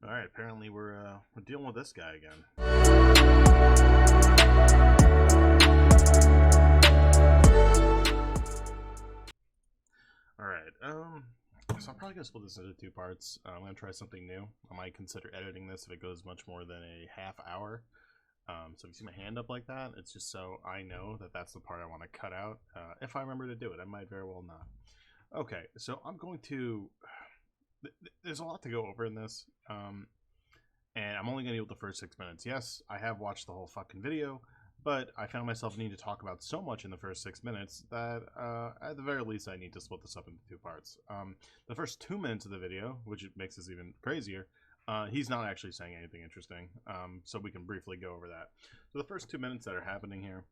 All right, apparently we're dealing with this guy again. All right, so I'm probably gonna split this into two parts. I'm gonna try something new. I might consider editing this if it goes much more than a half hour. So if you see my hand up like that, it's just so I know that that's the part I want to cut out. If I remember to do it, I might very well not. Okay, so I'm going to. There's a lot to go over in this. And I'm only going to deal with the first 6 minutes. Yes, I have watched the whole fucking video, but I found myself needing to talk about so much in the first 6 minutes that at the very least I need to split this up into two parts. The first 2 minutes of the video, which makes this even crazier, he's not actually saying anything interesting, so we can briefly go over that. So the first 2 minutes that are happening here,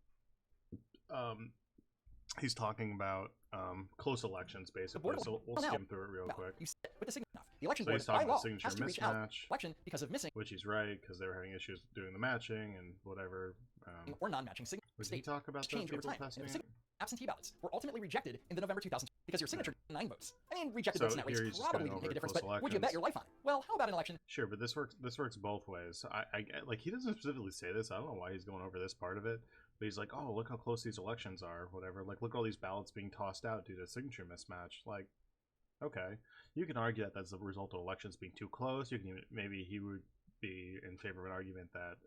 he's talking about close elections, basically. So we'll skim through it real quick. The election board, by law, has to reach out election because of missing, which he's right, because they were having issues doing the matching and whatever. Or non-matching signature. Did he talk about change over time. Absentee ballots were ultimately rejected in the November 2000 because your signature 9 votes. I mean, rejected votes in that race probably didn't make a difference, but would you bet your life on it? Well, how about an election? Sure, but this works both ways. I like, he doesn't specifically say this. I don't know why he's going over this part of it, but he's like, oh, look how close these elections are, whatever. Like, look at all these ballots being tossed out due to signature mismatch. Like, okay, you can argue that that's a result of elections being too close. You can even, maybe he would be in favor of an argument that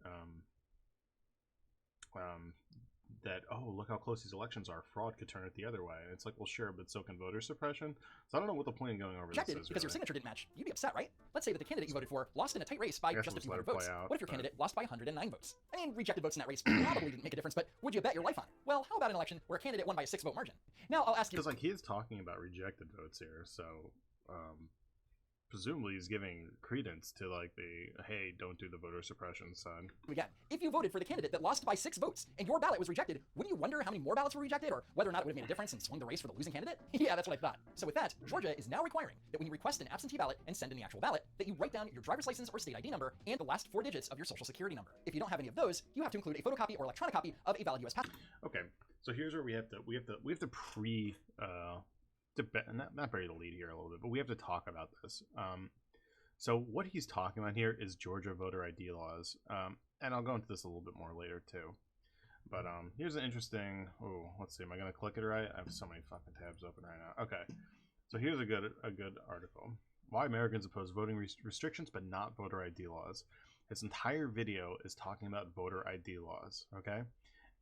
that, oh, look how close these elections are, fraud could turn it the other way. And it's like, well, sure, but so can voter suppression. So I don't know what the point of going over this is, because your signature didn't match. You'd be upset, right? Let's say that the candidate you voted for lost in a tight race by just a few hundred votes. What if your candidate lost by 109 votes? I mean, rejected votes in that race probably didn't make a difference, but would you bet your life on it? Well, how about an election where a candidate won by a 6-vote margin? Now I'll ask you, because like, he is talking about rejected votes here, so presumably he's giving credence to like the, hey, don't do the voter suppression, son. Again, if you voted for the candidate that lost by 6 votes and your ballot was rejected, wouldn't you wonder how many more ballots were rejected, or whether or not it would have made a difference and swung the race for the losing candidate? Yeah, that's what I thought. So with that, Georgia is now requiring that when you request an absentee ballot and send in the actual ballot, that you write down your driver's license or state ID number and the last 4 digits of your social security number. If you don't have any of those, you have to include a photocopy or electronic copy of a valid U.S. passport. Okay, so here's where we have to pre not bury the lead here a little bit, but we have to talk about this. So what he's talking about here is Georgia voter ID laws, and I'll go into this a little bit more later too. But here's an interesting. Oh, let's see. Am I gonna click it right? I have so many fucking tabs open right now. Okay, so here's a good article. Why Americans oppose voting restrictions but not voter ID laws. His entire video is talking about voter ID laws. Okay,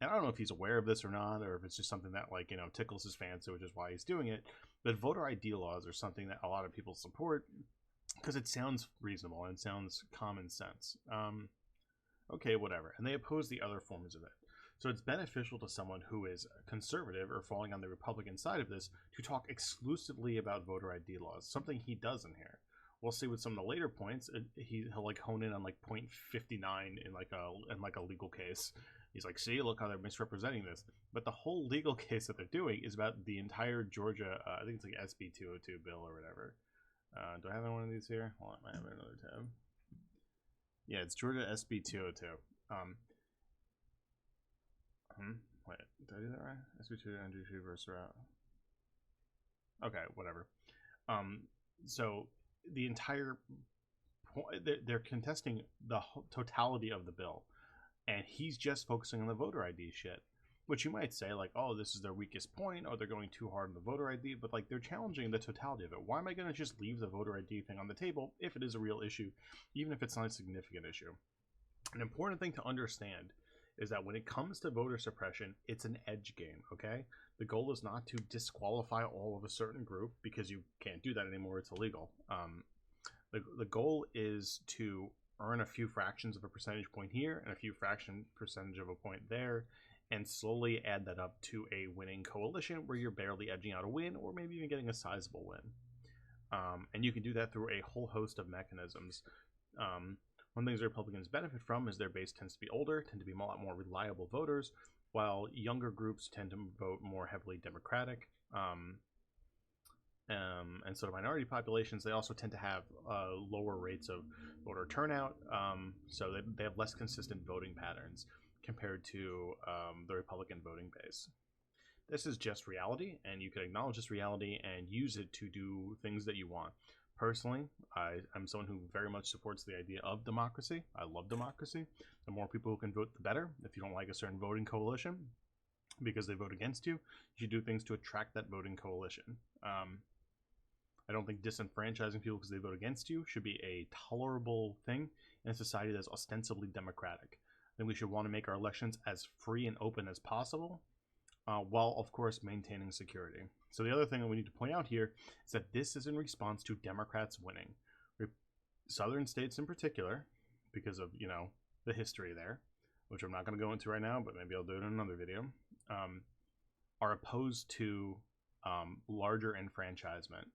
and I don't know if he's aware of this or not, or if it's just something that, like, you know, tickles his fancy, which is why he's doing it. But voter ID laws are something that a lot of people support, because it sounds reasonable and it sounds common sense. Okay, whatever. And they oppose the other forms of it. So it's beneficial to someone who is conservative or falling on the Republican side of this to talk exclusively about voter ID laws, something he does in here. We'll see with some of the later points, he'll like hone in on like point 59 in like a legal case. He's like, see, look how they're misrepresenting this. But the whole legal case that they're doing is about the entire Georgia, I think it's like SB 202 bill or whatever. Do I have one of these here? Hold on, I might have another tab. Yeah, it's Georgia SB 202. Wait, did I do that right? SB 202 versus route. Okay, whatever. So the entire point, they're contesting the totality of the bill, and he's just focusing on the voter ID shit. Which you might say, like, oh, this is their weakest point, or they're going too hard on the voter ID, but, like, they're challenging the totality of it. Why am I going to just leave the voter ID thing on the table if it is a real issue, even if it's not a significant issue? An important thing to understand is that when it comes to voter suppression, it's an edge game, okay? The goal is not to disqualify all of a certain group, because you can't do that anymore, it's illegal. The goal is to earn a few fractions of a percentage point here, and a few percentage of a point there, and slowly add that up to a winning coalition where you're barely edging out a win, or maybe even getting a sizable win. And you can do that through a whole host of mechanisms. One of the things Republicans benefit from is their base tends to be older, tend to be a lot more reliable voters, while younger groups tend to vote more heavily Democratic. And so the minority populations, they also tend to have lower rates of voter turnout, so they have less consistent voting patterns compared to the Republican voting base. This is just reality, and you can acknowledge this reality and use it to do things that you want. Personally, I'm someone who very much supports the idea of democracy. I love democracy. The more people who can vote, the better. If you don't like a certain voting coalition because they vote against you, you should do things to attract that voting coalition. I don't think disenfranchising people because they vote against you should be a tolerable thing in a society that's ostensibly democratic. I think we should want to make our elections as free and open as possible, while, of course, maintaining security. So the other thing that we need to point out here is that this is in response to Democrats winning. Southern states in particular, because of, the history there, which I'm not going to go into right now, but maybe I'll do it in another video, are opposed to larger enfranchisement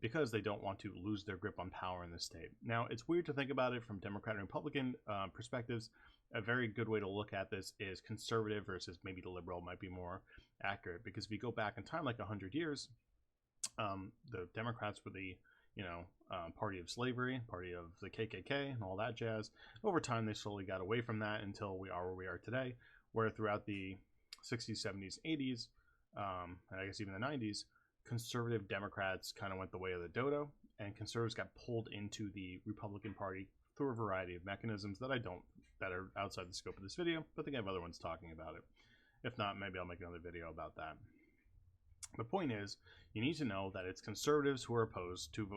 because they don't want to lose their grip on power in the state. Now, it's weird to think about it from Democrat and Republican perspectives. A very good way to look at this is conservative versus maybe the liberal might be more accurate, because if you go back in time like 100 years, the Democrats were the party of slavery, party of the KKK and all that jazz. Over time they slowly got away from that until we are where we are today, where throughout the 60s, 70s, 80s, and I guess even the 90s, conservative Democrats kind of went the way of the dodo, and conservatives got pulled into the Republican Party through a variety of mechanisms that are outside the scope of this video, but I think I have other ones talking about it. If not, maybe I'll make another video about that. The point is, you need to know that it's conservatives who are opposed to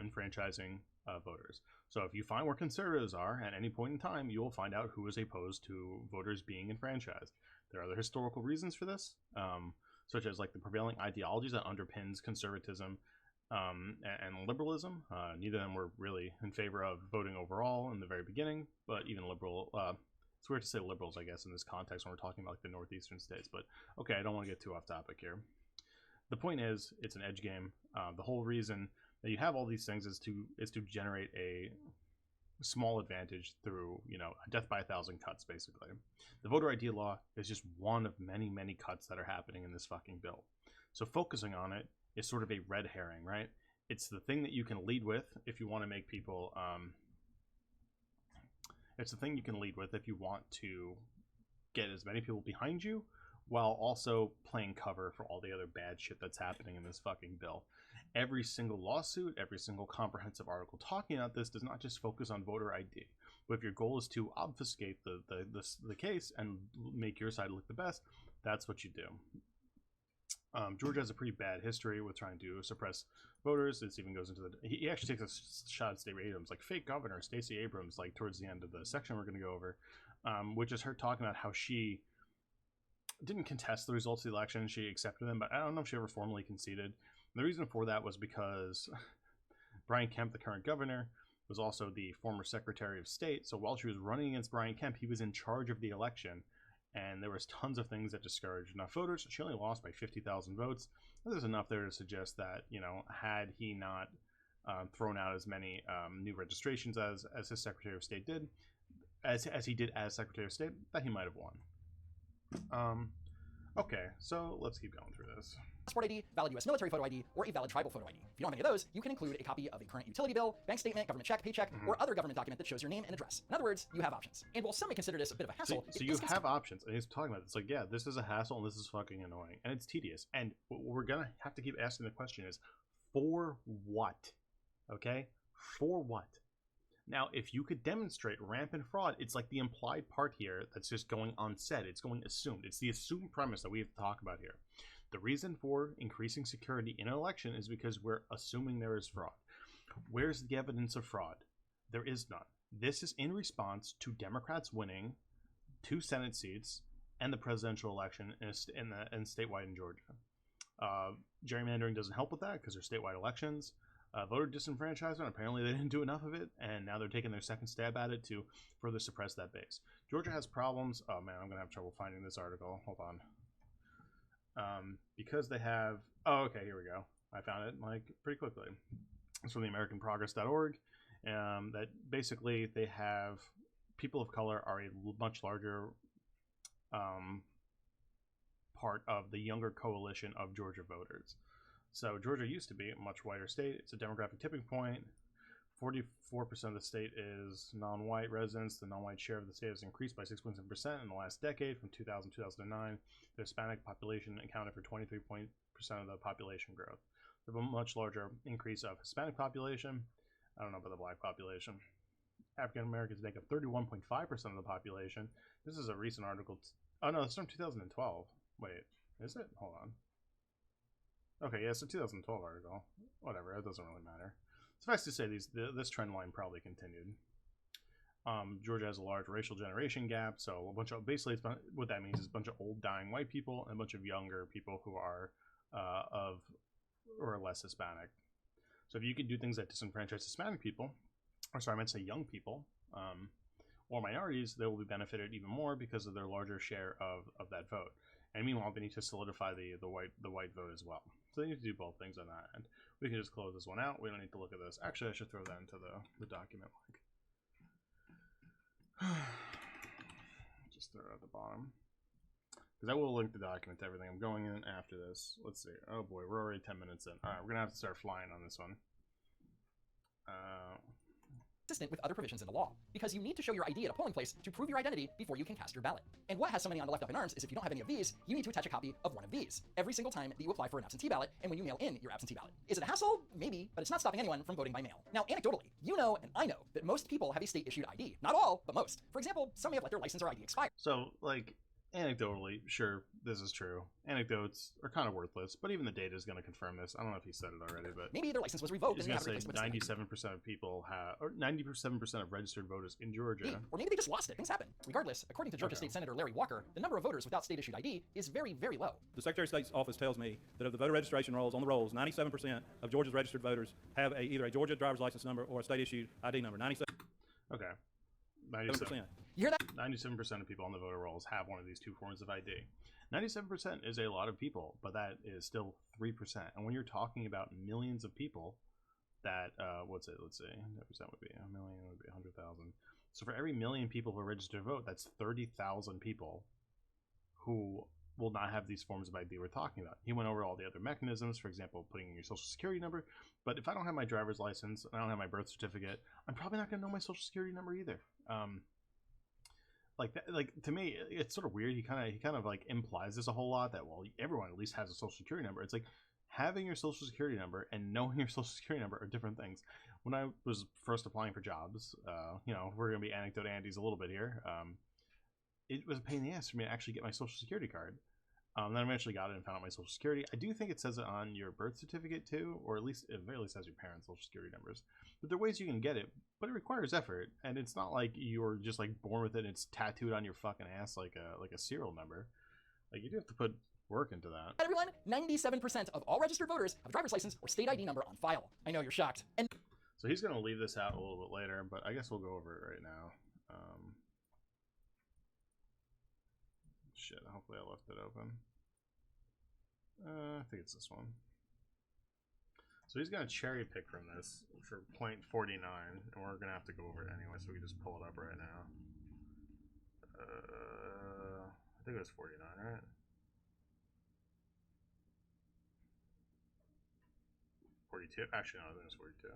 enfranchising voters. So if you find where conservatives are at any point in time, you will find out who is opposed to voters being enfranchised. There are other historical reasons for this, such as like the prevailing ideologies that underpins conservatism and liberalism. Neither of them were really in favor of voting overall in the very beginning, but even liberal, it's weird to say liberals, I guess, in this context when we're talking about like the northeastern states, but okay, I don't want to get too off topic here. The point is, it's an edge game. The whole reason that you have all these things is to generate a small advantage through, a death by 1,000 cuts, basically. The voter ID law is just one of many, many cuts that are happening in this fucking bill. So focusing on it is sort of a red herring, right? It's the thing that you can lead with if you want to make people, it's the thing you can lead with if you want to get as many people behind you while also playing cover for all the other bad shit that's happening in this fucking bill. Every single lawsuit, every single comprehensive article talking about this does not just focus on voter ID. But if your goal is to obfuscate the case and make your side look the best, that's what you do. Georgia has a pretty bad history with trying to suppress voters. This even goes into he actually takes a shot at Stacey Abrams, like fake governor Stacey Abrams, like towards the end of the section we're going to go over, which is her talking about how she didn't contest the results of the election. She accepted them, but I don't know if she ever formally conceded. And the reason for that was because Brian Kemp, the current governor, was also the former Secretary of State. So while she was running against Brian Kemp, he was in charge of the election. And there was tons of things that discouraged enough voters. She only lost by 50,000 votes. There's enough there to suggest that, had he not thrown out as many new registrations as his Secretary of State did, as he did as Secretary of State, that he might have won. Okay, so let's keep going through this. Passport ID, valid U.S. military photo ID, or a valid tribal photo ID. If you don't have any of those, you can include a copy of a current utility bill, bank statement, government check, paycheck, or other government document that shows your name and address. In other words, you have options. And while some may consider this a bit of a hassle, so you have options. And he's talking about it. It's like, yeah, this is a hassle and this is fucking annoying. And it's tedious. And what we're going to have to keep asking the question is, for what? Okay? For what? Now, if you could demonstrate rampant fraud, it's like the implied part here that's just going unsaid. It's going assumed. It's the assumed premise that we have to talk about here. The reason for increasing security in an election is because we're assuming there is fraud. Where's the evidence of fraud? There is none. This is in response to Democrats winning 2 Senate seats and the presidential election in statewide in Georgia. Gerrymandering doesn't help with that because they're statewide elections. Voter disenfranchisement, apparently they didn't do enough of it, and now they're taking their second stab at it to further suppress that base. Georgia has problems. Oh man, I'm going to have trouble finding this article. Hold on. Because they have... Oh, okay, here we go. I found it pretty quickly. It's from the AmericanProgress.org. That basically they have... People of color are a much larger part of the younger coalition of Georgia voters. So Georgia used to be a much whiter state. It's a demographic tipping point. 44% of the state is non-white residents. The non-white share of the state has increased by 6.7% in the last decade, from 2000 to 2009. The Hispanic population accounted for 23% of the population growth. We have a much larger increase of Hispanic population. I don't know about the black population. African Americans make up 31.5% of the population. This is a recent article. Oh no, it's from 2012. Wait, is it? Hold on. Okay, yeah, it's a 2012 article. Whatever, it doesn't really matter. Suffice to say, this trend line probably continued. Georgia has a large racial generation gap, so a bunch of basically what that means is a bunch of old dying white people and a bunch of younger people who are of or less Hispanic. So if you can do things that disenfranchise Hispanic people, or sorry, I meant to say young people, or minorities, they will be benefited even more because of their larger share of that vote. And meanwhile, they need to solidify the white vote as well. So they need to do both things on that end. We can just close this one out. We don't need to look at this. Actually, I should throw that into the document link. Just throw it at the bottom. Because I will link the document to everything. I'm going in after this. Let's see. Oh boy, we're already 10 minutes in. Alright, we're going to have to start flying on this one. Consistent with other provisions in the law, because you need to show your ID at a polling place to prove your identity before you can cast your ballot. And what has somebody on the left up in arms is if you don't have any of these, you need to attach a copy of one of these every single time that you apply for an absentee ballot and when you mail in your absentee ballot. Is it a hassle? Maybe, but it's not stopping anyone from voting by mail. Now, anecdotally, you know and I know that most people have a state-issued ID. Not all, but most. For example, some may have let their license or ID expire. So, like, anecdotally, sure, this is true. Anecdotes are kind of worthless, but even the data is going to confirm this. I don't know if he said it already, but maybe their license was revoked. He's going to say 97% of people have, or 97% of registered voters in Georgia. Or maybe they just lost it. Things happen. Regardless, according to Georgia State Senator Larry Walker, the number of voters without state-issued ID is very, very low. The Secretary of State's office tells me that of the voter registration rolls, on the rolls, 97% of Georgia's registered voters have either a Georgia driver's license number or a state-issued ID number. 97%. Okay. 97%. You hear that? 97% of people on the voter rolls have one of these two forms of ID. 97% is a lot of people, but that is still 3%. And when you're talking about millions of people, that, what's it, let's see, 10% would be a million, would be 100,000. So for every million people who register to vote, that's 30,000 people who will not have these forms of ID we're talking about. He went over all the other mechanisms, for example, putting in your social security number. But if I don't have my driver's license and I don't have my birth certificate, I'm probably not going to know my social security number either. Like that, like to me, it's sort of weird. He kind of like implies this a whole lot that, well, everyone at least has a social security number. It's like having your social security number and knowing your social security number are different things. When I was first applying for jobs, you know, we're gonna be anecdote Andes a little bit here. It was a pain in the ass for me to actually get my social security card. Then I eventually got it and found out my social security. I do think it says it on your birth certificate too, or at least it very least has your parents' social security numbers. But there are ways you can get it, but it requires effort, and it's not like you're just like born with it and it's tattooed on your fucking ass like a serial number. Like you do have to put work into that. Everyone, 97% of all registered voters have a driver's license or state ID number on file. I know you're shocked. And so he's gonna leave this out a little bit later, but I guess we'll go over it right now. Shit, hopefully I left it open. I think it's this one. So he's going to cherry pick from this for point 49, and we're going to have to go over it anyway, so we can just pull it up right now. I think it was 49, right? Actually, no, I think it was 42.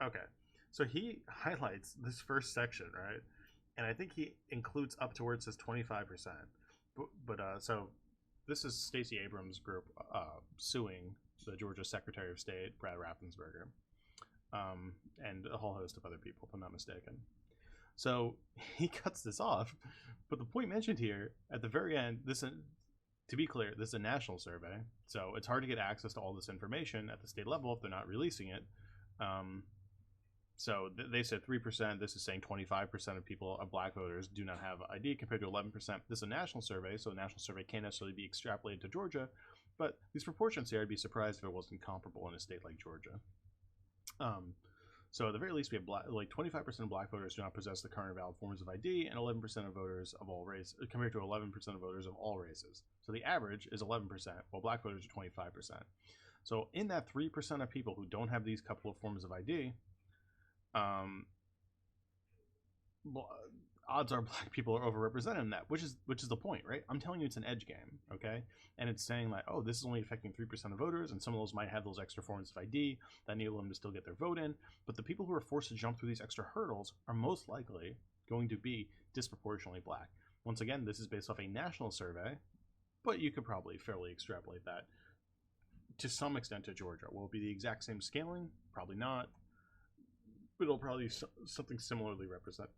Okay, so he highlights this first section, right? And I think he includes up to where it says 25%. So this is Stacey Abrams' group suing the Georgia Secretary of State, Brad Raffensperger, and a whole host of other people, if I'm not mistaken. So he cuts this off, but the point mentioned here at the very end, to be clear, this is a national survey, so it's hard to get access to all this information at the state level if they're not releasing it. So they said 3%. This is saying 25% of people, of black voters, do not have ID compared to 11%. This is a national survey, so a national survey can't necessarily be extrapolated to Georgia. But these proportions here, I'd be surprised if it wasn't comparable in a state like Georgia. So at the very least, we have like 25% of black voters do not possess the current valid forms of ID, and 11% of voters of all races, compared to 11% of voters of all races. So the average is 11%, while black voters are 25%. So in that 3% of people who don't have these couple of forms of ID, odds are black people are overrepresented in that, which is the point, right? I'm telling you it's an edge game, okay? And it's saying like, oh, this is only affecting 3% of voters, and some of those might have those extra forms of ID that enable them to still get their vote in. But the people who are forced to jump through these extra hurdles are most likely going to be disproportionately black. Once again, this is based off a national survey, but you could probably fairly extrapolate that to some extent to Georgia. Will it be the exact same scaling? Probably not. But it'll probably be something similarly representative.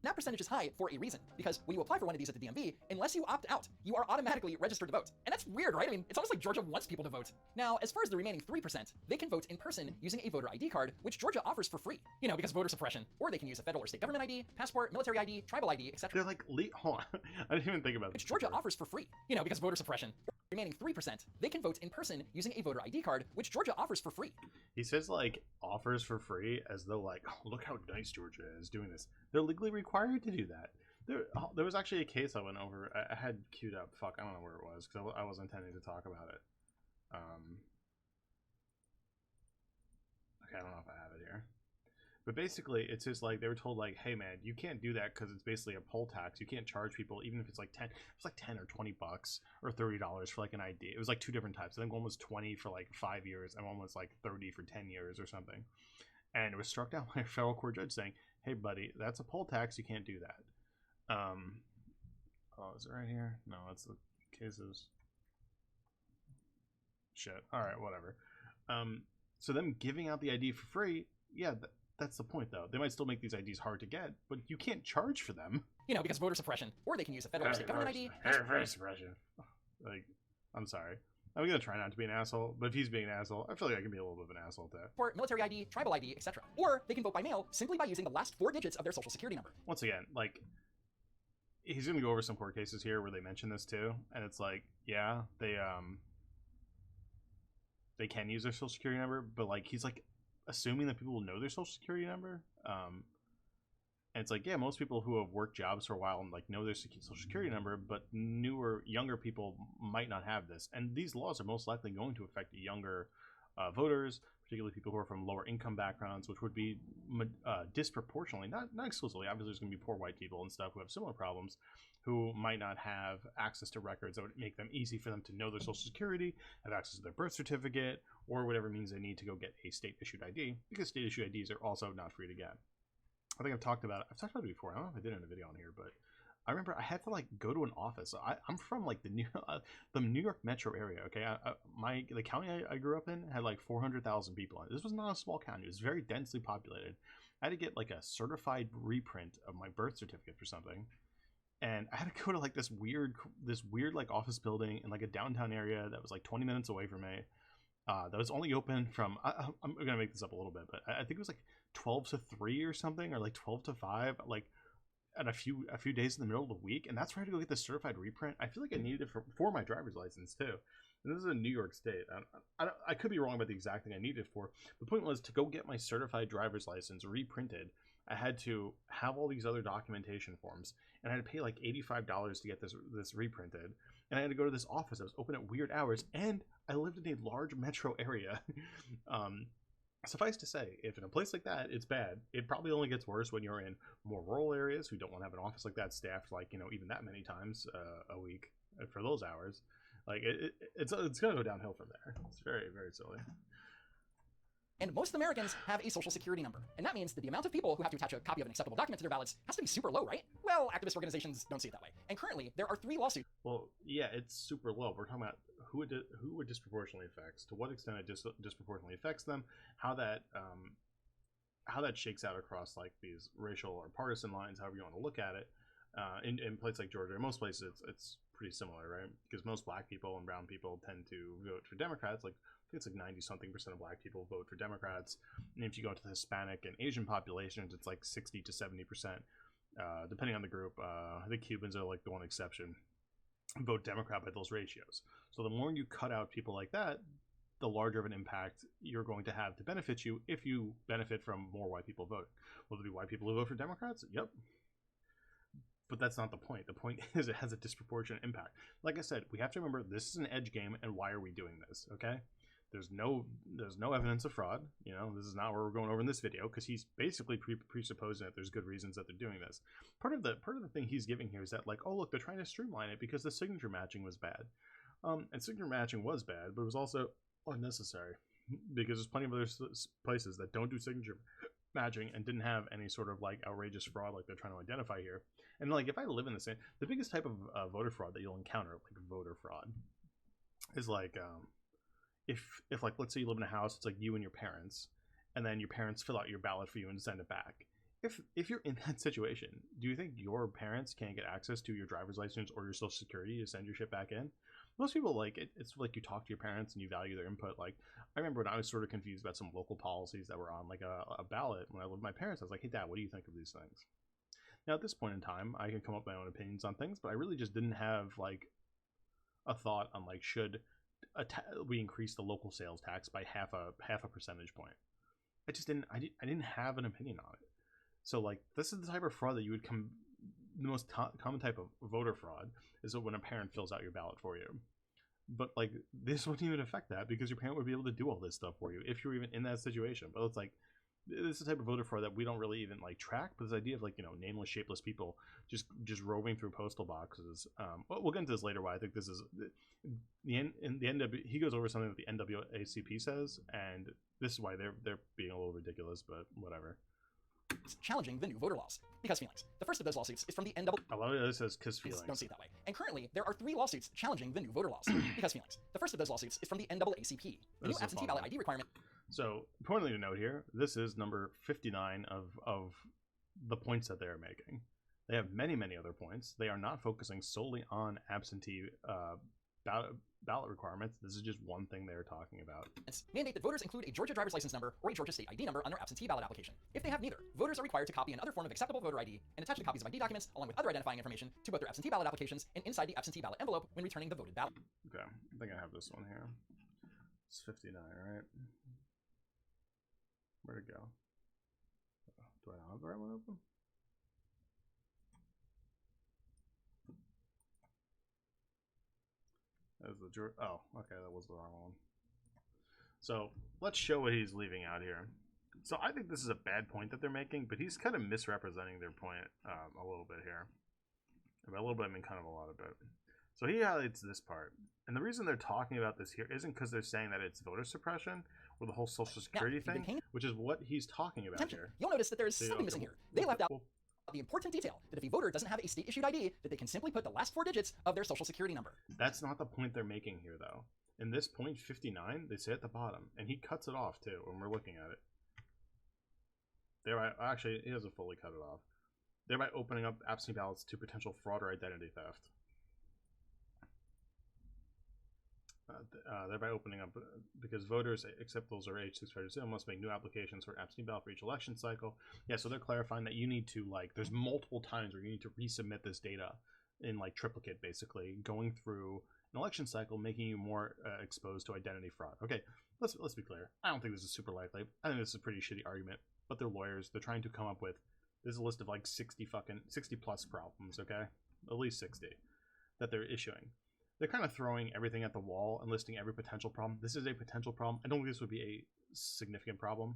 That percentage is high for a reason, because when you apply for one of these at the DMV, unless you opt out, you are automatically registered to vote. And that's weird, right? I mean, it's almost like Georgia wants people to vote. Now, as far as the remaining 3%, they can vote in person using a voter ID card, which Georgia offers for free, because voter suppression. Or they can use a federal or state government ID, passport, military ID, tribal ID, etc. They're like, hold on. I didn't even think about this. Which Georgia offers for free, because voter suppression. Remaining 3%, they can vote in person using a voter ID card, which Georgia offers for free. He says, like, offers for free as though, like, oh, look how nice Georgia is doing this. They're legally required to do that. There was actually a case I went over. I had queued up. Fuck, I don't know where it was, because I wasn't intending to talk about it. Okay, I don't know if I have it here. But basically, it's just like they were told, like, hey man, you can't do that because it's basically a poll tax. You can't charge people even if it's like 10. It's like 10 or 20 bucks or $30 for like an ID. It was like two different types. I think one was 20 for like 5 years, and one was like 30 for 10 years or something. And it was struck down by a federal court judge saying, hey buddy, that's a poll tax. You can't do that. Oh, is it right here? No, that's the cases. Shit. All right, whatever. So them giving out the ID for free, yeah. That's the point, though. They might still make these IDs hard to get, but you can't charge for them. Because voter suppression. Or they can use a federal or state government ID. Voter suppression. Like, I'm sorry. I'm going to try not to be an asshole, but if he's being an asshole, I feel like I can be a little bit of an asshole, too. Or military ID, tribal ID, etc. Or they can vote by mail simply by using the last 4 digits of their social security number. Once again, like, he's going to go over some court cases here where they mention this, too, and it's like, yeah, they can use their social security number, but, like, he's, like, assuming that people will know their social security number. And it's like, yeah, most people who have worked jobs for a while and like know their social security number, but younger people might not have this. And these laws are most likely going to affect younger voters, particularly people who are from lower income backgrounds, which would be disproportionately, not exclusively, obviously there's going to be poor white people and stuff who have similar problems, who might not have access to records that would make them easy for them to know their social security, have access to their birth certificate, or whatever means they need to go get a state-issued ID, because state-issued IDs are also not free to get. I think I've talked about it before. I don't know if I did it in a video on here, but I remember I had to like go to an office. I'm from like the New York metro area. Okay, the county I grew up in had like 400,000 people in it. This was not a small county. It was very densely populated. I had to get like a certified reprint of my birth certificate for something, and I had to go to like this weird like office building in like a downtown area that was like 20 minutes away from me. That was only open from I'm gonna make this up a little bit, but I think it was like 12 to 3 or something, or like 12 to 5, like at a few days in the middle of the week. And that's where I had to go get the certified reprint. I feel like I needed it for my driver's license too. And this is in New York State. I could be wrong about the exact thing I needed it for. The point was, to go get my certified driver's license reprinted, I had to have all these other documentation forms, and I had to pay like $85 to get this reprinted. And I had to go to this office that was open at weird hours, and I lived in a large metro area. Suffice to say, if in a place like that it's bad, it probably only gets worse when you're in more rural areas who don't want to have an office like that staffed like, even that many times a week for those hours. Like it's gonna go downhill from there. It's very, very silly. And most Americans have a social security number. And that means that the amount of people who have to attach a copy of an acceptable document to their ballots has to be super low, right? Well, activist organizations don't see it that way. And currently, there are 3 lawsuits. Well, yeah, it's super low. We're talking about who it disproportionately affects, to what extent it disproportionately affects them, how that shakes out across like these racial or partisan lines, however you want to look at it. In places like Georgia, in most places it's pretty similar, right? Because most black people and brown people tend to vote for Democrats. Like, I think it's like 90-something% of black people vote for Democrats. And if you go to the Hispanic and Asian populations, it's like 60 to 70%, depending on the group. The Cubans are like the one exception, vote Democrat by those ratios. So the more you cut out people like that, the larger of an impact you're going to have to benefit you if you benefit from more white people voting. Will there be white people who vote for Democrats? Yep. But that's not the point. The point is it has a disproportionate impact. Like I said, we have to remember this is an edge game, and why are we doing this, okay? There's no evidence of fraud. This is not where we're going over in this video, because he's basically presupposing that there's good reasons that they're doing this. Part of the thing he's giving here is that, like, oh look, they're trying to streamline it because the signature matching was bad. And signature matching was bad, but it was also unnecessary, because there's plenty of other places that don't do signature matching and didn't have any sort of like outrageous fraud like they're trying to identify here. And like, if I live in the biggest type of voter fraud that you'll encounter, like voter fraud, is like if like, let's say you live in a house, it's like you and your parents, and then your parents fill out your ballot for you and send it back. If you're in that situation, do you think your parents can't get access to your driver's license or your social security to send your shit back in? Most people, like, it's like you talk to your parents and you value their input. Like, I remember when I was sort of confused about some local policies that were on like a ballot when I lived with my parents. I was like, hey dad, what do you think of these things? Now at this point in time, I can come up with my own opinions on things, but I really just didn't have like a thought on like, should we increase the local sales tax by half a percentage point? I just didn't. I didn't have an opinion on it. So like, this is the type of fraud that you would come. The most common type of voter fraud is when a parent fills out your ballot for you. But like, this wouldn't even affect that because your parent would be able to do all this stuff for you if you're even in that situation. But it's like, this is the type of voter fraud that we don't really even like track. But this idea of like, you know, nameless, shapeless people just roving through postal boxes. We'll get into this later. Why I think this is the NW. He goes over something that the NAACP says, and this is why they're being a little ridiculous. But whatever. Challenging the new voter laws because feelings. The first of those lawsuits is from the NAACP. A lot of it says because feelings. Don't see it that way. And currently, there are 3 lawsuits challenging the new voter laws because feelings. The first of those lawsuits is from the NAACP. The new absentee ballot ID requirement. So, importantly to note here, this is number 59 of the points that they're making. They have many, many other points. They are not focusing solely on absentee ballot requirements. This is just one thing they're talking about. Mandate that voters include a Georgia driver's license number or a Georgia state ID number on their absentee ballot application. If they have neither, voters are required to copy another form of acceptable voter ID and attach the copies of ID documents along with other identifying information to both their absentee ballot applications and inside the absentee ballot envelope when returning the voted ballot. Okay, I think I have this one here. It's 59, right? Where'd it go? Do I not have the right one open? That was the oh, okay, that was the wrong one. So let's show what he's leaving out here. So I think this is a bad point that they're making, but he's kind of misrepresenting their point a little bit here. And by a little bit, I mean kind of a lot of it. So he highlights this part. And the reason they're talking about this here isn't because they're saying that it's voter suppression or the whole Social Security thing, which is what he's talking about here. You'll notice that there is something missing here. They left out the important detail that if a voter doesn't have a state-issued ID, that they can simply put the last 4 digits of their Social Security number. That's not the point they're making here, though. In this point 59, they say at the bottom, and he cuts it off, too, when we're looking at it. Thereby, actually, he doesn't fully cut it off. Thereby opening up absentee ballots to potential fraud or identity theft. Thereby opening up, because voters, except those are age 65 to must make new applications for absentee ballot for each election cycle. Yeah, so they're clarifying that you need to, like, there's multiple times where you need to resubmit this data in, like, triplicate, basically, going through an election cycle, making you more exposed to identity fraud. Okay, let's be clear. I don't think this is super likely. I think this is a pretty shitty argument, but they're lawyers. They're trying to come up with, this is a list of, like, 60 plus problems, okay? At least 60 that they're issuing. They're kind of throwing everything at the wall and listing every potential problem. This is a potential problem. I don't think this would be a significant problem.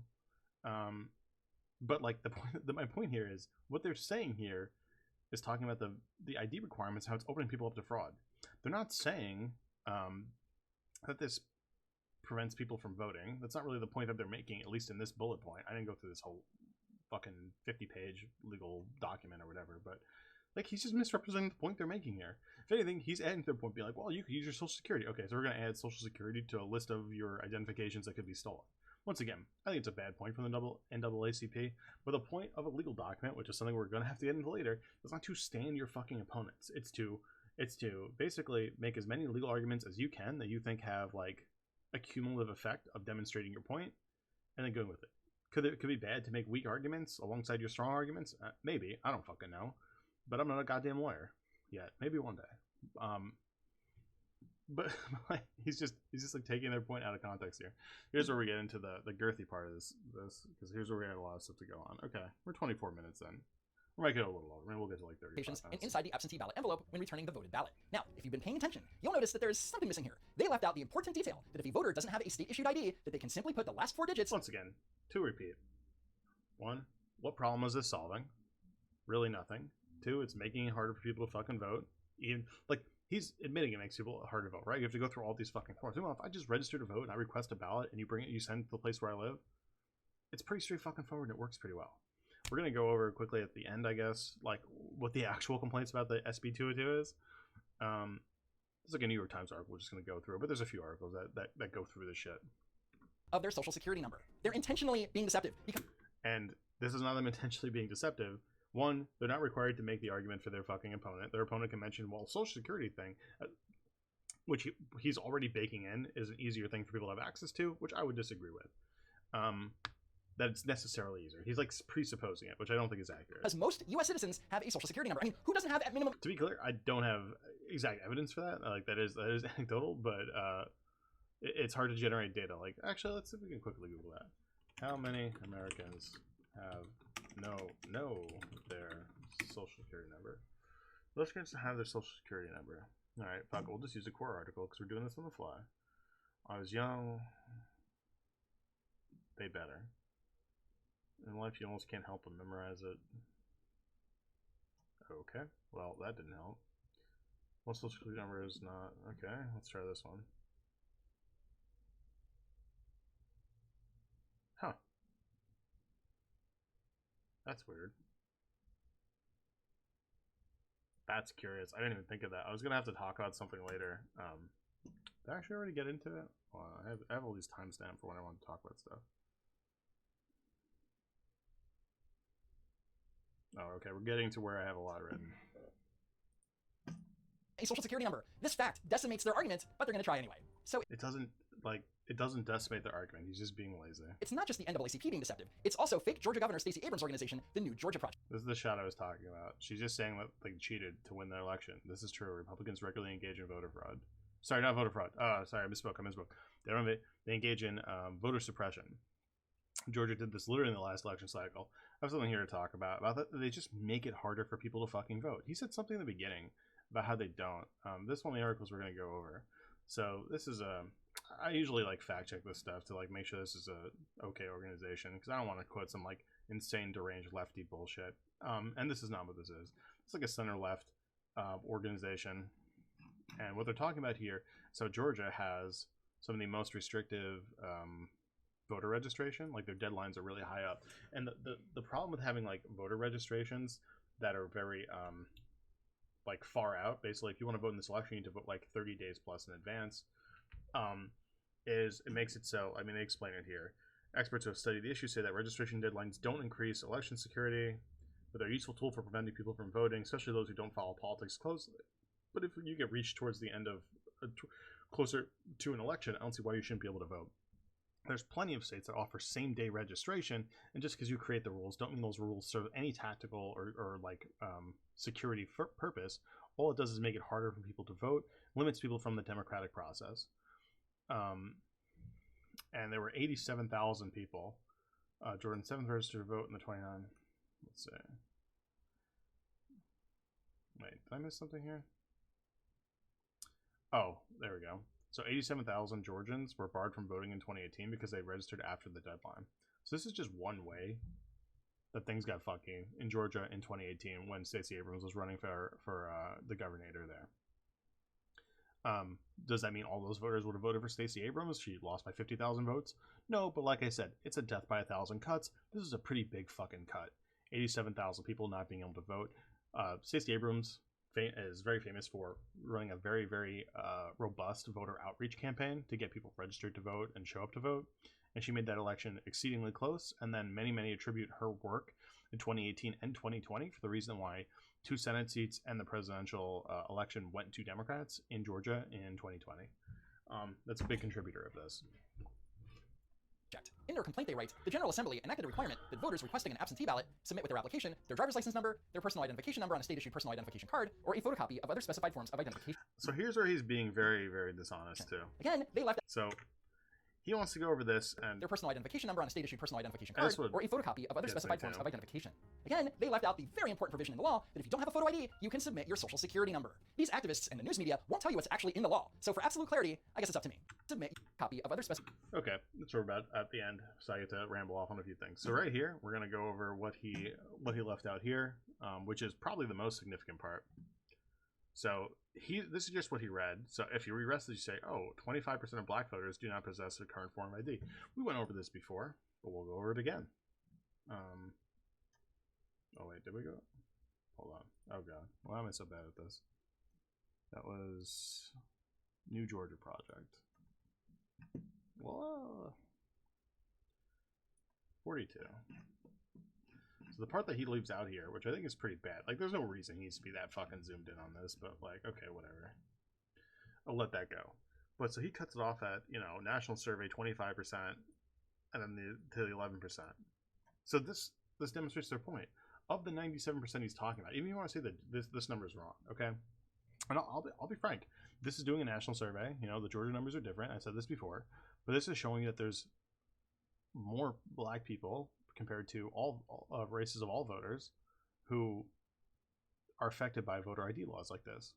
But like my point here is what they're saying here is talking about the ID requirements, how it's opening people up to fraud. They're not saying that this prevents people from voting. That's not really the point that they're making, at least in this bullet point. I didn't go through this whole fucking 50-page legal document or whatever, but like, he's just misrepresenting the point they're making here. If anything, he's adding to their point, being like, well, you could use your Social Security. Okay, so we're going to add Social Security to a list of your identifications that could be stolen. Once again, I think it's a bad point from the NAACP, but the point of a legal document, which is something we're going to have to get into later, is not to stand your fucking opponents. It's to basically make as many legal arguments as you can that you think have, like, a cumulative effect of demonstrating your point, and then going with it. Could it be bad to make weak arguments alongside your strong arguments? Maybe. I don't fucking know. But I'm not a goddamn lawyer yet. Maybe one day. But he's just like taking their point out of context here. Here's where we get into the girthy part of this because here's where we have a lot of stuff to go on. Okay, we're 24 minutes in. We might go a little over. Maybe we'll get to like 30 minutes. And inside the absentee ballot envelope when returning the voted ballot. Now, if you've been paying attention, you'll notice that there's something missing here. They left out the important detail that if a voter doesn't have a state-issued ID, that they can simply put the last 4 digits. Once again, to repeat. 1, what problem is this solving? Really nothing. 2, it's making it harder for people to fucking vote. Even like, he's admitting it makes people harder to vote, right? You have to go through all these fucking forms. Well, if I just register to vote and I request a ballot and you send it to the place where I live, it's pretty straight fucking forward and it works pretty well. We're gonna go over quickly at the end, I guess, like what the actual complaints about the SB 202 is. It's like a New York Times article we're just going to go through, but there's a few articles that go through this shit. Of their social security number. They're intentionally being deceptive. And this is not them intentionally being deceptive. One, they're not required to make the argument for their fucking opponent. Their opponent can mention, well, social security thing, which he's already baking in, is an easier thing for people to have access to, which I would disagree with. That it's necessarily easier. He's like presupposing it, which I don't think is accurate. Because most U.S. citizens have a social security number. I mean, who doesn't have at minimum? To be clear, I don't have exact evidence for that. Like that is anecdotal, but it's hard to generate data. Like, actually, let's see if we can quickly Google that. How many Americans know their social security number? Most Americans have their social security number. All right, fuck. We'll just use a core article because we're doing this on the fly. I was young. They better. In life, you almost can't help but memorize it. Okay, well, that didn't help. What social security number is not... Okay, let's try this one. Huh. That's weird. That's curious. I didn't even think of that. I was going to have to talk about something later. Did I actually already get into it? Well, I have all these timestamps for when I want to talk about stuff. Oh, okay. We're getting to where I have a lot written. A social security number. This fact decimates their argument, but they're going to try anyway. So it doesn't decimate their argument. He's just being lazy. It's not just the NAACP being deceptive. It's also fake Georgia Governor Stacey Abrams' organization, the New Georgia Project. This is the shot I was talking about. She's just saying that they cheated to win the election. This is true. Republicans regularly engage in voter fraud. Sorry, not voter fraud. Sorry, I misspoke. They engage in voter suppression. Georgia did this literally in the last election cycle. I have something here to talk about that. They just make it harder for people to fucking vote. He said something in the beginning about how they don't. This is one of the articles we're going to go over. So this is I usually like fact check this stuff to like make sure this is a okay organization, because I don't want to quote some like insane deranged lefty bullshit. And this is not what this is. It's like a center left organization. And what they're talking about here, so Georgia has some of the most restrictive voter registration. Like their deadlines are really high up. And the problem with having like voter registrations that are very like far out, basically if you want to vote in this election, you need to vote like 30 days plus in advance, is it makes it so, I mean, they explain it here. Experts who have studied the issue say that registration deadlines don't increase election security, but they're a useful tool for preventing people from voting, especially those who don't follow politics closely. But if you get reached towards the end of closer to an election, I don't see why you shouldn't be able to vote. There's plenty of states that offer same-day registration, and just because you create the rules don't mean those rules serve any tactical or like security purpose. All it does is make it harder for people to vote, limits people from the democratic process. And there were 87,000 people. Jordan 7th registered to vote in the 29. Let's see. Wait, did I miss something here? Oh, there we go. So 87,000 Georgians were barred from voting in 2018 because they registered after the deadline. So this is just one way that things got fucky in Georgia in 2018 when Stacey Abrams was running for the governor there. Does that mean all those voters would have voted for Stacey Abrams? She lost by 50,000 votes? No, but like I said, it's a death by 1,000 cuts. This is a pretty big fucking cut. 87,000 people not being able to vote. Stacey Abrams is very famous for running a very, very robust voter outreach campaign to get people registered to vote and show up to vote. And she made that election exceedingly close. And then many attribute her work in 2018 and 2020 for the reason why 2 Senate seats and the presidential election went to Democrats in Georgia in 2020. That's a big contributor of this. In their complaint, they write, the General Assembly enacted a requirement that voters requesting an absentee ballot submit with their application their driver's license number, their personal identification number on a state-issued personal identification card, or a photocopy of other specified forms of identification. So here's where he's being very, very dishonest, too. Again, they left... So he wants to go over this and... their personal identification number on a state-issued personal identification card, or a photocopy of other specified forms of identification. Again, they left out the very important provision in the law that if you don't have a photo ID, you can submit your social security number. These activists and the news media won't tell you what's actually in the law. So for absolute clarity, I guess it's up to me. Submit a copy of other specified... Okay, that's where we're about at the end, so I get to ramble off on a few things. So right here, we're going to go over what he left out here, which is probably the most significant part. So this is just what he read. So if you read this, you say, oh, 25% of black voters do not possess a current form ID. We went over this before, but we'll go over it again. Oh wait, did we go? Hold on. Oh god. Why am I so bad at this? That was New Georgia Project. Well, 42. So the part that he leaves out here, which I think is pretty bad. Like, there's no reason he needs to be that fucking zoomed in on this, but like, okay, whatever. I'll let that go. But so he cuts it off at, national survey 25%, and then to the 11%. So this demonstrates their point. Of the 97% he's talking about, even if you want to say that this number is wrong, okay? And I'll be frank. This is doing a national survey. The Georgia numbers are different. I said this before, but this is showing that there's more black people compared to all races of all voters who are affected by voter ID laws like this.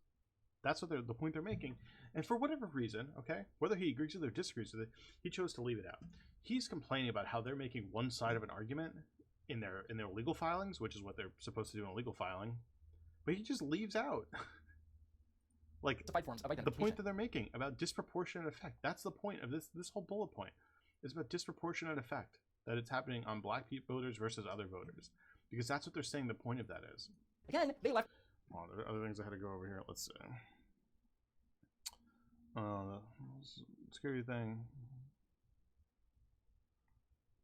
That's what the point they're making. And for whatever reason, okay, whether he agrees with it or disagrees with it, he chose to leave it out. He's complaining about how they're making one side of an argument in their legal filings, which is what they're supposed to do in a legal filing, but he just leaves out like forms of the point that they're making about disproportionate effect. That's the point of this whole bullet point. It's about disproportionate effect, that it's happening on black voters versus other voters, because that's what they're saying the point of that is. Again, they left. Oh, there are other things I had to go over here. Let's see. Scary thing.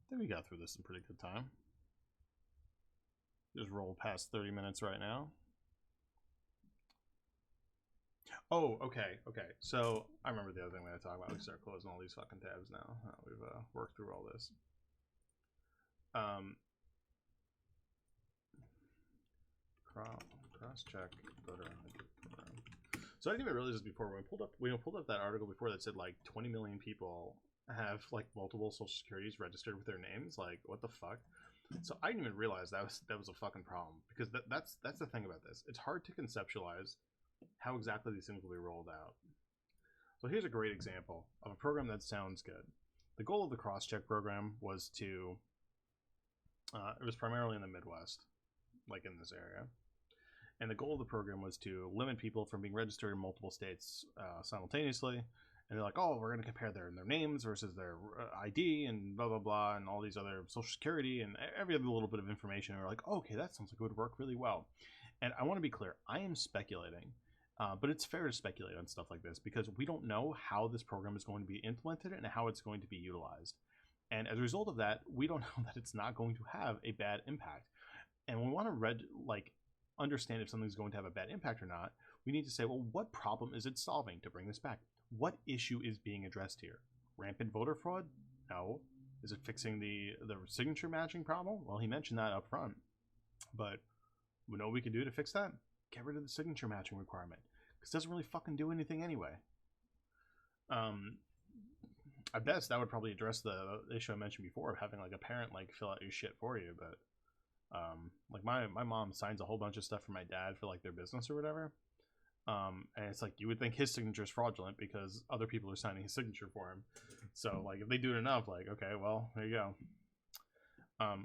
I think we got through this in pretty good time. Just roll past 30 minutes right now. Oh, okay. So I remember the other thing we had to talk about. We can start closing all these fucking tabs now. We've worked through all this. Cross-check voter ID program. So I didn't even realize this before. When we pulled up that article before that said like 20 million people have like multiple social securities registered with their names. Like, what the fuck? So I didn't even realize that was a fucking problem, because that's the thing about this. It's hard to conceptualize how exactly these things will be rolled out. So here's a great example of a program that sounds good. The goal of the cross-check program was to, it was primarily in the Midwest, like in this area. And the goal of the program was to limit people from being registered in multiple states simultaneously. And they're like, oh, we're going to compare their names versus their ID and blah, blah, blah, and all these other social security and every other little bit of information. And we're like, oh, okay, that sounds like it would work really well. And I want to be clear, I am speculating, but it's fair to speculate on stuff like this because we don't know how this program is going to be implemented and how it's going to be utilized. And as a result of that, we don't know that it's not going to have a bad impact. And we want to understand if something's going to have a bad impact or not. We need to say, well, what problem is it solving to bring this back? What issue is being addressed here? Rampant voter fraud? No. Is it fixing the signature matching problem? Well, he mentioned that up front. But we know what we can do to fix that? Get rid of the signature matching requirement. Because it doesn't really fucking do anything anyway. At best, that would probably address the issue I mentioned before of having like a parent like fill out your shit for you. But like my mom signs a whole bunch of stuff for my dad for like their business or whatever. And it's like you would think his signature is fraudulent because other people are signing his signature for him. So like if they do it enough, like, okay, well, there you go.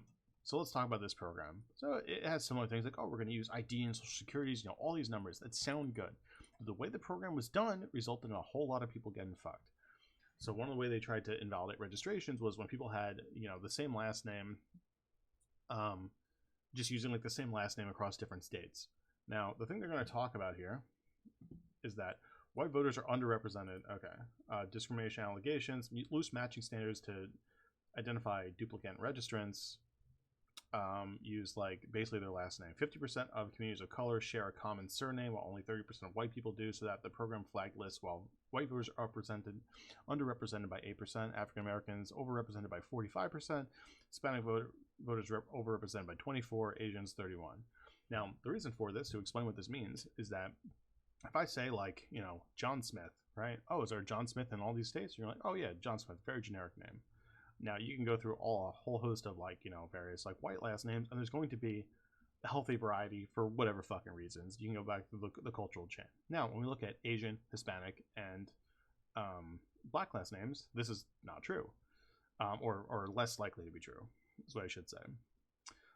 So let's talk about this program. So it has similar things like, oh, we're going to use ID and social securities, all these numbers that sound good. But the way the program was done resulted in a whole lot of people getting fucked. So one of the way they tried to invalidate registrations was when people had, the same last name, just using like the same last name across different states. Now, the thing they're going to talk about here is that white voters are underrepresented. Okay. Discrimination allegations, loose matching standards to identify duplicate registrants, use like basically their last name. 50% of communities of color share a common surname, while only 30% of white people do, so that the program flag lists while white voters are underrepresented by 8%, African Americans overrepresented by 45%, Hispanic voters overrepresented by 24%, Asians 31%. Now, the reason for this, to explain what this means, is that if I say like, John Smith, right? Oh, is there a John Smith in all these states? You're like, oh yeah, John Smith, very generic name. Now you can go through a whole host of like, various like white last names, and there's going to be a healthy variety for whatever fucking reasons. You can go back to the cultural chain. Now, when we look at Asian, Hispanic, and black last names, this is not true, or less likely to be true, is what I should say.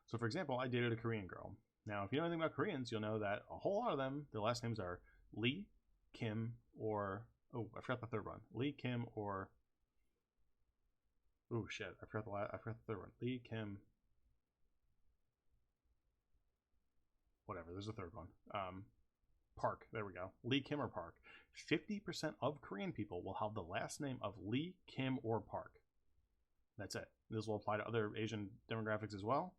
So for example, I dated a Korean girl. Now, if you know anything about Koreans, you'll know that a whole lot of them, their last names are Lee, Kim, or, oh, I forgot the third one. Lee, Kim, or, oh shit, I forgot the third one. Lee, Kim, whatever, there's a third one. Park. There we go. Lee, Kim, or Park. 50% of Korean people will have the last name of Lee, Kim, or Park. That's it. This will apply to other Asian demographics as well.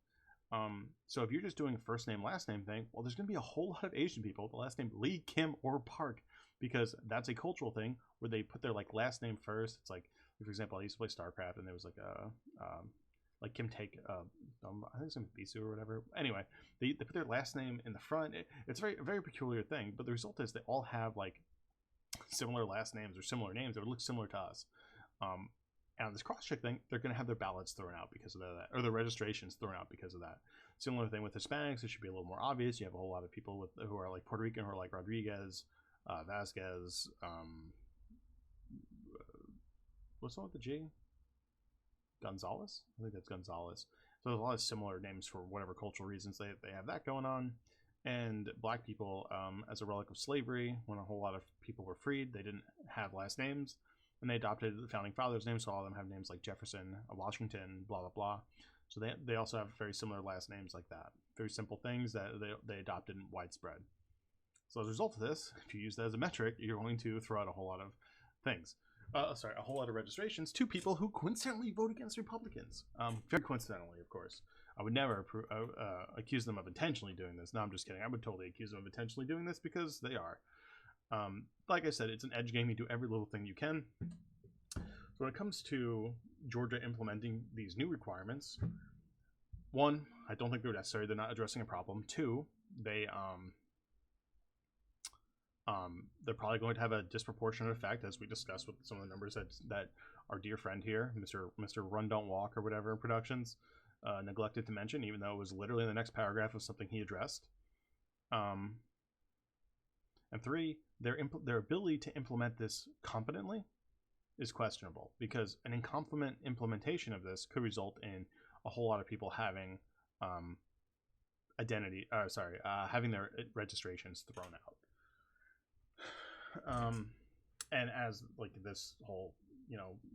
So if you're just doing first name, last name thing, well, there's going to be a whole lot of Asian people with the last name Lee, Kim, or Park, because that's a cultural thing where they put their like last name first. It's like, for example, I used to play StarCraft, and there was like Kim Take, I think it's Bisu or whatever. Anyway, they put their last name in the front. It's a very peculiar thing, but the result is they all have like similar last names or similar names that would look similar to us. And on this cross-check thing, they're going to have their ballots thrown out because of that, or their registrations thrown out because of that. Similar thing with Hispanics, it should be a little more obvious. You have a whole lot of people who are like Puerto Rican, who are like Rodriguez, Vasquez, what's the one with the G? Gonzalez? I think that's Gonzalez. So there's a lot of similar names for whatever cultural reasons they have that going on. And black people, as a relic of slavery, when a whole lot of people were freed, they didn't have last names. And they adopted the founding fathers' names, so all of them have names like Jefferson, Washington, blah, blah, blah. So they also have very similar last names like that. Very simple things that they adopted widespread. So as a result of this, if you use that as a metric, you're going to throw out a whole lot of things. A whole lot of registrations to people who coincidentally vote against Republicans. Very coincidentally, of course. I would never accuse them of intentionally doing this. No, I'm just kidding. I would totally accuse them of intentionally doing this because they are. Like I said, it's an edge game. You do every little thing you can. So when it comes to Georgia implementing these new requirements, one, I don't think they're necessary. They're not addressing a problem. Two, they're probably going to have a disproportionate effect, as we discussed with some of the numbers that our dear friend here, Mr. Run Don't Walk or whatever Productions, neglected to mention, even though it was literally in the next paragraph of something he addressed. And three, their ability to implement this competently is questionable, because an incompetent implementation of this could result in a whole lot of people having having their registrations thrown out. And as like this whole,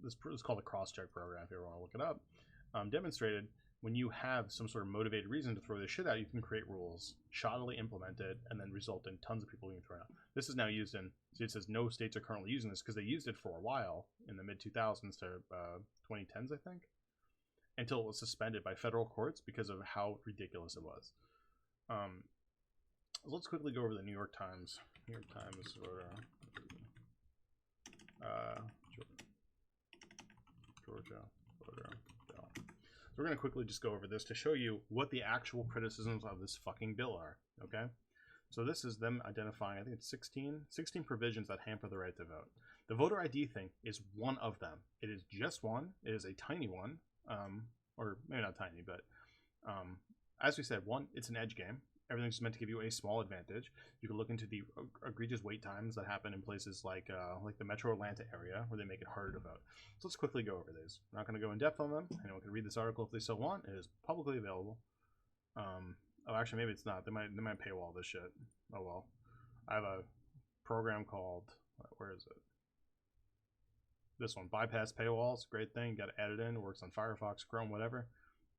this is called a cross-check program, if you ever want to look it up, demonstrated, when you have some sort of motivated reason to throw this shit out, you can create rules, shoddily implemented, and then result in tons of people being thrown out. This is now used in, it says no states are currently using this because they used it for a while in the mid-2000s to 2010s, I think, until it was suspended by federal courts because of how ridiculous it was. Let's quickly go over the New York Times. New York Times, Georgia voter bill. So we're going to quickly just go over this to show you what the actual criticisms of this fucking bill are, okay? So this is them identifying, I think it's 16 provisions that hamper the right to vote. The voter ID thing is one of them. It is just one. It is a tiny one, or maybe not tiny, but as we said, one, it's an edge game. Everything's meant to give you a small advantage. You can look into the egregious wait times that happen in places like the Metro Atlanta area, where they make it harder to vote. So let's quickly go over these. I'm not going to go in depth on them. Anyone can read this article if they so want. It is publicly available. Oh, actually, maybe it's not. They might paywall this shit. Oh well. I have a program called, where is it? This one, bypass paywalls. Great thing. Got to add it in. It works on Firefox, Chrome, whatever,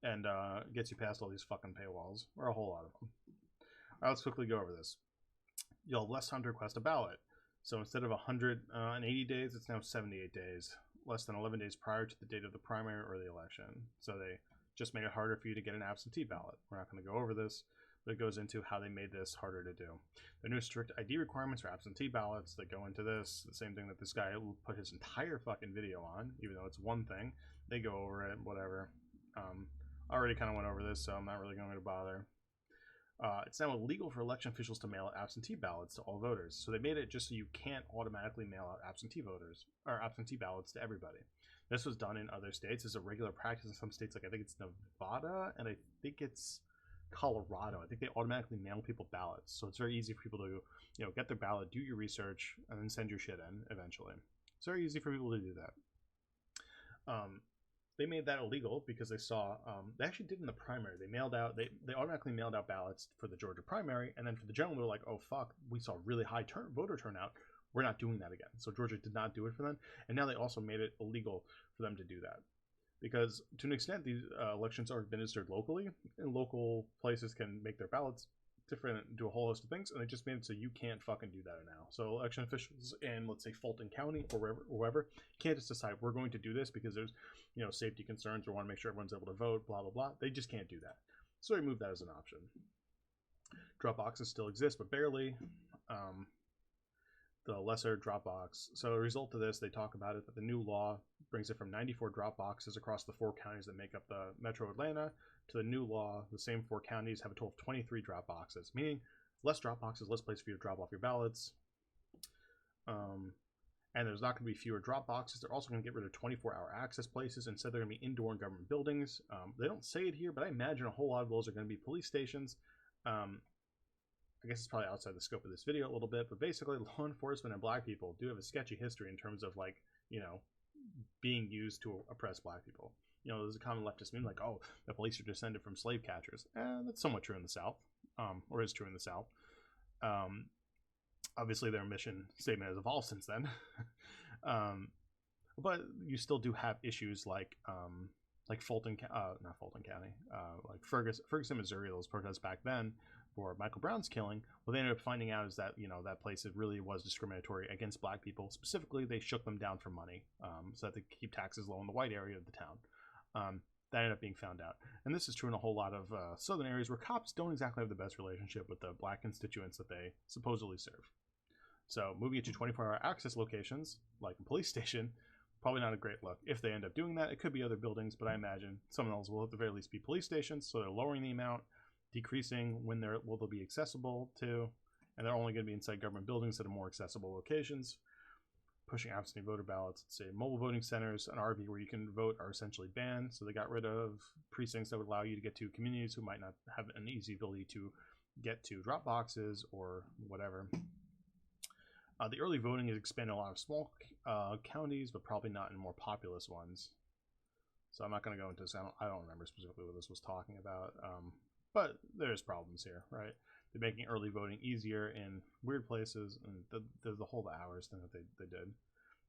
and gets you past all these fucking paywalls, or a whole lot of them. All right, let's quickly go over this. You'll have less time to request a ballot. So instead of 180 days, it's now 78 days, less than 11 days prior to the date of the primary or the election. So they just made it harder for you to get an absentee ballot. We're not going to go over this, but it goes into how they made this harder to do. The new strict ID requirements for absentee ballots that go into this, the same thing that this guy put his entire fucking video on, even though it's one thing. They go over it, whatever. I already kind of went over this, so I'm not really going to bother. It's now illegal for election officials to mail out absentee ballots to all voters. So they made it just so you can't automatically mail out absentee voters or absentee ballots to everybody. This was done in other states as a regular practice in some states, like I think it's Nevada and I think it's Colorado. I think they automatically mail people ballots. So it's very easy for people to, get their ballot, do your research, and then send your shit in eventually. It's very easy for people to do that. They made that illegal because they saw, they actually did in the primary. They automatically mailed out ballots for the Georgia primary, and then for the general, they were like, oh fuck, we saw really high voter turnout. We're not doing that again. So Georgia did not do it for them, and now they also made it illegal for them to do that. Because to an extent, these elections are administered locally, and local places can make their ballots do a whole host of things, and they just made it so you can't fucking do that now. So election officials in, let's say, Fulton County or wherever can't just decide we're going to do this because there's, you know, safety concerns or want to make sure everyone's able to vote, blah blah blah. They just can't do that. So they removed that as an option. Drop boxes still exist, but barely. The lesser drop box. So a result of this, they talk about it that the new law brings it from 94 drop boxes across the 4 counties that make up the Metro Atlanta to the new law. The same 4 counties have a total of 23 drop boxes, meaning less drop boxes, less place for you to drop off your ballots. And there's not going to be fewer drop boxes. They're also going to get rid of 24-hour access places. Instead, they're going to be indoor in government buildings. They don't say it here, but I imagine a whole lot of those are going to be police stations. I guess it's probably outside the scope of this video a little bit, but basically law enforcement and black people do have a sketchy history in terms of, like, you know, being used to oppress black people. You know, there's a common leftist meme like, oh, the police are descended from slave catchers. That's somewhat true in the South, or is true in the South. Obviously, their mission statement has evolved since then. But you still do have issues like not Fulton County, like Ferguson, Missouri, those protests back then for Michael Brown's killing. What they ended up finding out is that, you know, that place, it really was discriminatory against black people. Specifically, they shook them down for money so that they could keep taxes low in the white area of the town. That ended up being found out. And this is true in a whole lot of southern areas where cops don't exactly have the best relationship with the black constituents that they supposedly serve. So moving it to 24-hour access locations, like a police station, probably not a great look. If they end up doing that, it could be other buildings, but I imagine some of those will at the very least be police stations, so they're lowering the amount, decreasing when they'll be accessible to, and they're only going to be inside government buildings that are more accessible locations. Pushing absentee voter ballots, let's say mobile voting centers, an RV where you can vote are essentially banned, so they got rid of precincts that would allow you to get to communities who might not have an easy ability to get to drop boxes or whatever. The early voting is expanded in a lot of small counties, but probably not in more populous ones. So I'm not going to go into this. I don't remember specifically what this was talking about, but there's problems here, right? They're making early voting easier in weird places, and the whole hours thing that they did.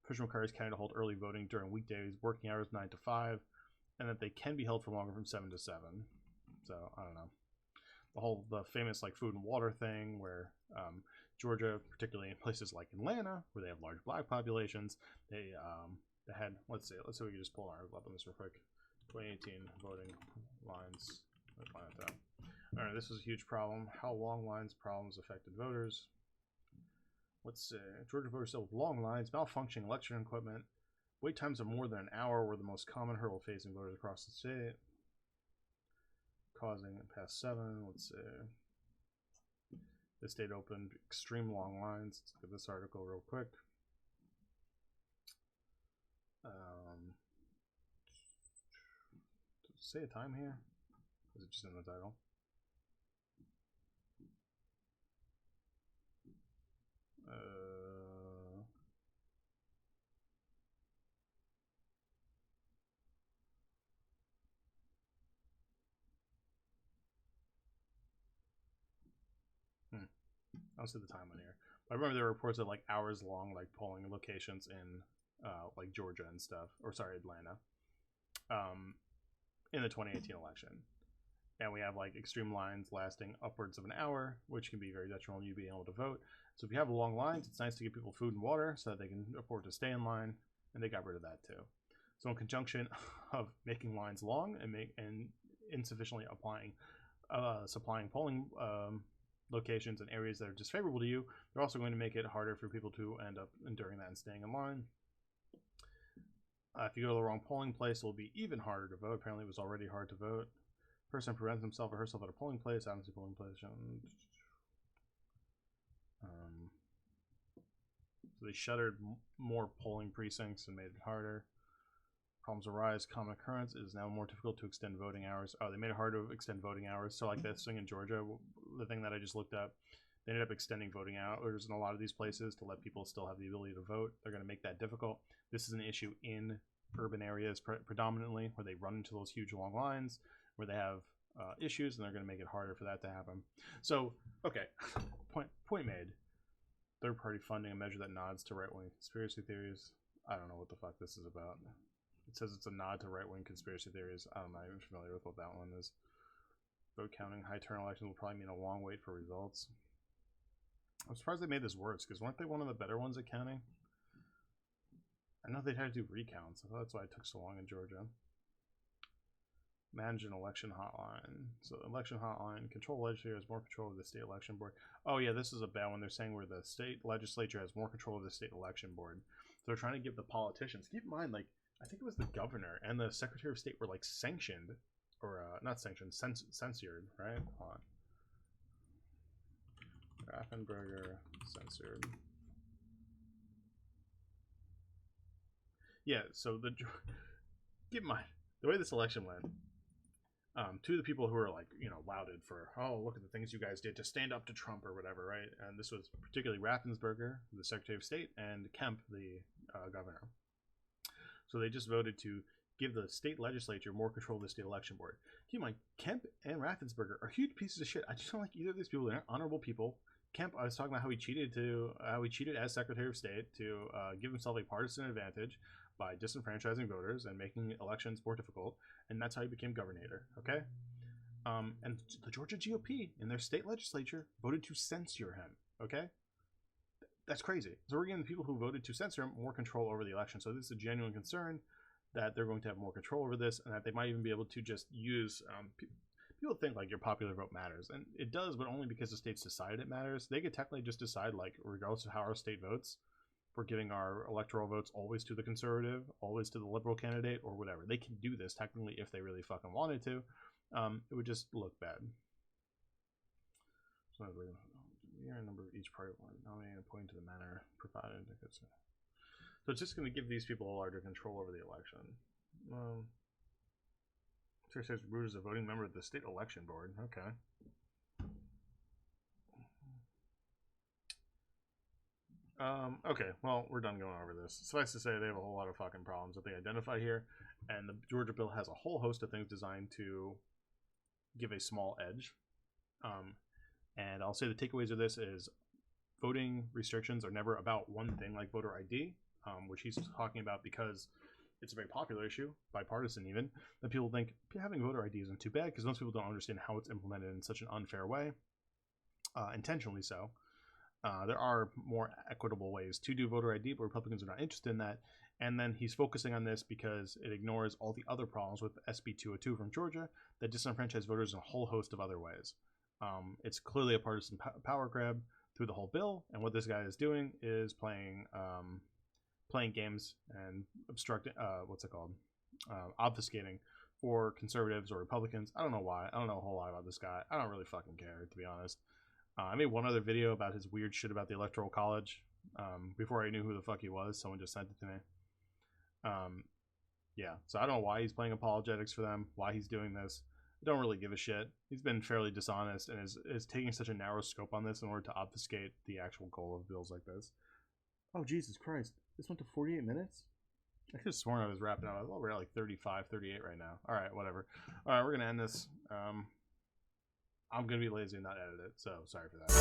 Push requires county to hold early voting during weekdays, working hours 9 to 5, and that they can be held for longer from 7 to 7. So I don't know. The famous like food and water thing where Georgia, particularly in places like Atlanta, where they have large black populations, they had, let's see we can just pull our up on this real quick. 2018 voting lines. All right, this is a huge problem. How long lines problems affected voters. Let's see. Georgia voters still with long lines, malfunctioning election equipment. Wait times of more than an hour were the most common hurdle facing voters across the state. Causing past 7. Let's see. The state opened extreme long lines. Let's look at this article real quick. Does it say a time here? Is it just in the title? I don't see the time on here. But I remember there were reports of like hours long, like polling locations in like Georgia and stuff, or sorry, Atlanta, in the 2018 election. And we have like extreme lines lasting upwards of an hour, which can be very detrimental to you being able to vote. So if you have long lines, it's nice to give people food and water so that they can afford to stay in line, and they got rid of that too. So in conjunction of making lines long and insufficiently supplying polling locations and areas that are disfavorable to you, they're also going to make it harder for people to end up enduring that and staying in line. If you go to the wrong polling place, it will be even harder to vote. Apparently it was already hard to vote. Person prevents himself or herself at a polling place. Absentee polling place. So they shuttered more polling precincts and made it harder. Problems arise. Common occurrence. It is now more difficult to extend voting hours. Oh, they made it hard to extend voting hours. So like this thing in Georgia, the thing that I just looked up, they ended up extending voting hours in a lot of these places to let people still have the ability to vote. They're going to make that difficult. This is an issue in urban areas predominantly, where they run into those huge long lines, where they have issues, and they're going to make it harder for that to happen. So, okay, point made. Third-party funding, a measure that nods to right-wing conspiracy theories. I don't know what the fuck this is about. It says it's a nod to right-wing conspiracy theories. I'm not even familiar with what that one is. Vote counting, high turn elections will probably mean a long wait for results. I'm surprised they made this worse, because weren't they one of the better ones at counting? I know they had to do recounts. I thought that's why it took so long in Georgia. Manage an election hotline. So election hotline, control legislature has more control of the state election board. Oh yeah, this is a bad one. They're saying where the state legislature has more control of the state election board. So they're trying to give the politicians, keep in mind, like, I think it was the governor and the secretary of state were like sanctioned, or not sanctioned, censored, right? Hold on. Raffensperger censored. Yeah, so keep in mind the way this election went. Two of the people who are like, you know, lauded for, oh, look at the things you guys did to stand up to Trump or whatever, right? And this was particularly Raffensperger, the Secretary of State, and Kemp, the governor. So they just voted to give the state legislature more control of the state election board. Keep in mind, Kemp and Raffensperger are huge pieces of shit. I just don't like either of these people. They're honorable people. Kemp, I was talking about how he cheated as Secretary of State to give himself a partisan advantage by disenfranchising voters and making elections more difficult, and that's how he became governor. Okay, and the Georgia GOP in their state legislature voted to censure him. Okay, that's crazy. So we're giving the people who voted to censor him more control over the election. So this is a genuine concern that they're going to have more control over this, and that they might even be able to just use. People think like your popular vote matters, and it does, but only because the states decided it matters. They could technically just decide, like, regardless of how our state votes, we're giving our electoral votes always to the conservative, always to the liberal candidate, or whatever. They can do this technically if they really fucking wanted to. It would just look bad. So the year number of each party nominating according to the manner provided. So it's just going to give these people a larger control over the election. Says Root is a voting member of the state election board. Okay. Okay, well, we're done going over this. Suffice to say, they have a whole lot of fucking problems that they identify here, and the Georgia bill has a whole host of things designed to give a small edge. And I'll say the takeaways of this is voting restrictions are never about one thing like voter ID, which he's talking about because it's a very popular issue, bipartisan even, that people think having voter ID isn't too bad because most people don't understand how it's implemented in such an unfair way, intentionally so. There are more equitable ways to do voter ID, but Republicans are not interested in that. And then he's focusing on this because it ignores all the other problems with SB 202 from Georgia that disenfranchise voters in a whole host of other ways. It's clearly a partisan power grab through the whole bill, and what this guy is doing is playing games and obstructing, obfuscating for conservatives or Republicans. I don't know why. I don't know a whole lot about this guy. I don't really fucking care, to be honest. I made one other video about his weird shit about the Electoral College before I knew who the fuck he was. Someone just sent it to me. Yeah, so I don't know why he's playing apologetics for them, why he's doing this. I don't really give a shit. He's been fairly dishonest and is taking such a narrow scope on this in order to obfuscate the actual goal of bills like this. Oh, Jesus Christ. This went to 48 minutes? I could have sworn I was wrapping up. We're at like 35, 38 right now. All right, whatever. All right, we're going to end this. I'm going to be lazy and not edit it, so sorry for that.